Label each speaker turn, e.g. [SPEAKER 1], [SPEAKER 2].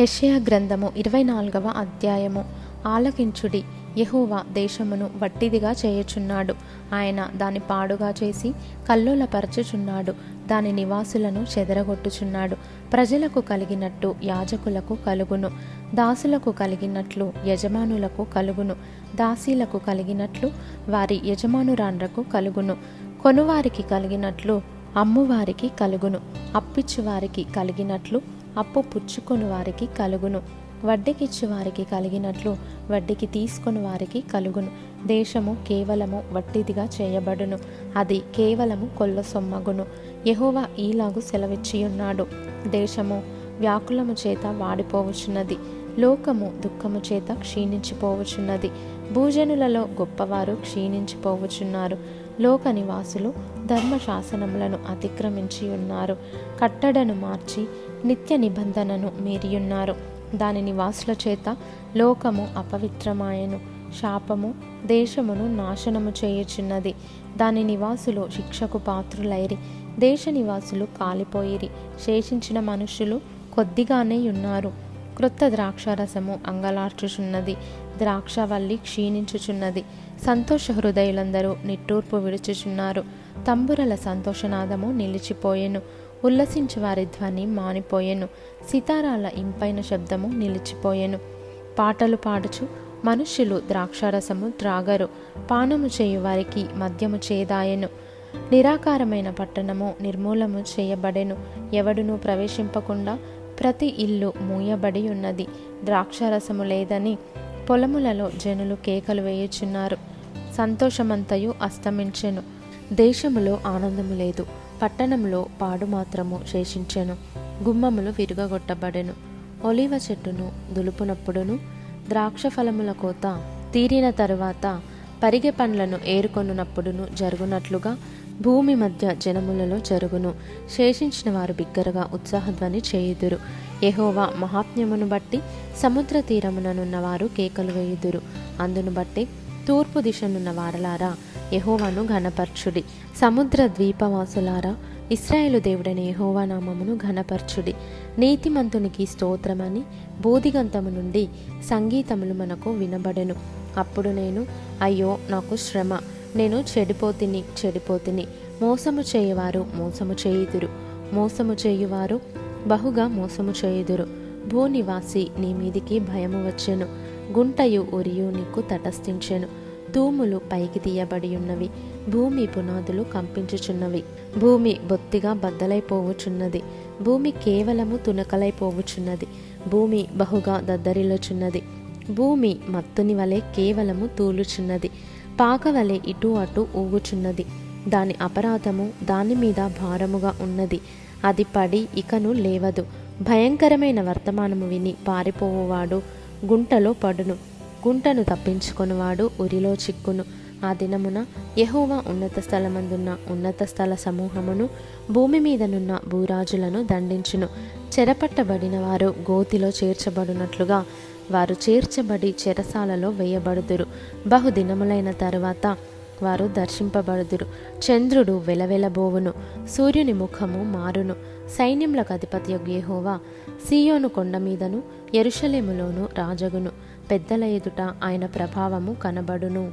[SPEAKER 1] యెషయా గ్రంథము 24వ అధ్యాయము. ఆలకించుడి, యెహోవా దేశమును వట్టిదిగా చేయుచున్నాడు. ఆయన దాని పాడుగా చేసి కల్లోలపరచుచున్నాడు. దాని నివాసులను చెదరగొట్టుచున్నాడు. ప్రజలకు కలిగినట్టు యాజకులకు కలుగును, దాసులకు కలిగినట్లు యజమానులకు కలుగును, దాసీలకు కలిగినట్లు వారి యజమానురాండ్రకు కలుగును. కొనువారికి కలిగినట్లు అమ్మువారికి కలుగును, అప్పిచ్చువారికి కలిగినట్లు అప్పు పుచ్చుకొని వారికి కలుగును, వడ్డీకిచ్చు వారికి కలిగినట్లు వడ్డీకి తీసుకొని వారికి కలుగును. దేశము కేవలము వట్టిదిగా చేయబడును, అది కేవలము కొల్ల సొమ్మగును. యెహోవా ఈలాగు సెలవిచ్చియున్నాడు. దేశము వ్యాకులము చేత వాడిపోవచ్చున్నది, లోకము దుఃఖము చేత క్షీణించిపోవచ్చున్నది. భూజనులలో గొప్పవారు క్షీణించిపోవచ్చున్నారు. లోక నివాసులు ధర్మశాసనములను అతిక్రమించి ఉన్నారు, కట్టడను మార్చి నిత్య నిబంధనను మీరియున్నారు. దాని నివాసుల చేత లోకము అపవిత్రమాయను, శాపము దేశమును నాశనము చేయుచున్నది. దాని నివాసులు శిక్షకు పాత్రులైరి, దేశ నివాసులు కాలిపోయిరి. శేషించిన మనుష్యులు కొద్దిగానే ఉన్నారు. క్రొత్త ద్రాక్షారసము అంగలార్చుచున్నది, ద్రాక్షవల్లి క్షీణించుచున్నది. సంతోష హృదయులందరూ నిట్టూర్పు విడుచుచున్నారు. తంబురల సంతోషనాదము నిలిచిపోయెను, ఉల్లసించు వారి ధ్వని మానిపోయెను. సితారాల ఇంపైన శబ్దము నిలిచిపోయెను. పాటలు పాడుచు మనుష్యులు ద్రాక్షారసము త్రాగరు, పానము చేయు వారికి మద్యము చేదాయెను. నిరాకారమైన పట్టణము నిర్మూలము చేయబడెను, ఎవడునూ ప్రవేశింపకుండా ప్రతి ఇల్లు మూయబడి ఉన్నది. ద్రాక్షారసము లేదని పొలములలో జనులు కేకలు వేయుచున్నారు. సంతోషమంతయు అస్తమించెను, దేశములో ఆనందము లేదు. పట్టణంలో పాడు మాత్రము శేషించెను, గుమ్మములు విరుగగొట్టబడెను. ఒలీవ చెట్టును దులుపునప్పుడును, ద్రాక్ష ఫలముల కోత తీరిన తరువాత పరిగె పండ్లను ఏరుకొనున్నప్పుడును జరుగునట్లుగా భూమి మధ్య జనములలో జరుగును. శేషించిన వారు బిగ్గరగా ఉత్సాహధ్వని చేయుదురు. యెహోవా మహాత్మ్యమును బట్టి సముద్ర తీరముననున్న వారు కేకలు వేయుదురు. అందును బట్టి తూర్పు దిశనున్న వారలారా యెహోవాను ఘనపరచుడి. సముద్ర ద్వీపవాసులారా ఇశ్రాయేలు దేవుడైన యెహోవా నామమును ఘనపరచుడి. నీతిమంతునికి స్తోత్రమని బోధిగంతము నుండి సంగీతములు మనకు వినబడెను. అప్పుడు నేను, అయ్యో నాకు శ్రమ, నేను చెడిపోతిని. మోసము చేయువారు మోసము చేయుదురు, మోసము చేయువారు బహుగా మోసము చేయుదురు. భూనివాసి నీ మీదికి భయము వచ్చెను, గుంటయు ఉరియు నీకు తటస్థించెను. తూములు పైకి తీయబడి ఉన్నవి, భూమి పునాదులు కంపించుచున్నవి. భూమి బొత్తిగా బద్దలైపోవచున్నది, భూమి కేవలము తునకలైపోవచున్నది. భూమి బహుగా దద్దరిల్లుచున్నది, భూమి మత్తుని వలె కేవలము తూలుచున్నది. పాకవలె ఇటు అటు ఊగుచున్నది. దాని అపరాధము దాని మీద భారముగా ఉన్నది, అది పడి ఇకను లేవదు. భయంకరమైన వర్తమానము విని పారిపోవువాడు గుంటలో పడును, గుంటను తప్పించుకొనువాడు ఉరిలో చిక్కును. ఆ దినమున యెహోవా ఉన్నత స్థలమందున్న ఉన్నత స్థల సమూహమును, భూమి మీదనున్న భూరాజులను దండించును. చెరపట్టబడిన వారు గోతిలో చేర్చబడినట్లుగా వారు చేర్చబడి చెరసాలలో వేయబడుదురు. బహుదినములైన తరువాత వారు దర్శింపబడుదురు. చంద్రుడు వెలవెలబోవును, సూర్యుని ముఖము మారును. సైన్యములకు అధిపతియగు యెహోవా సీయోను కొండ మీదను యెరూషలేములోను రాజగును. పెద్దల ఎదుట ఆయన ప్రభావము కనబడును.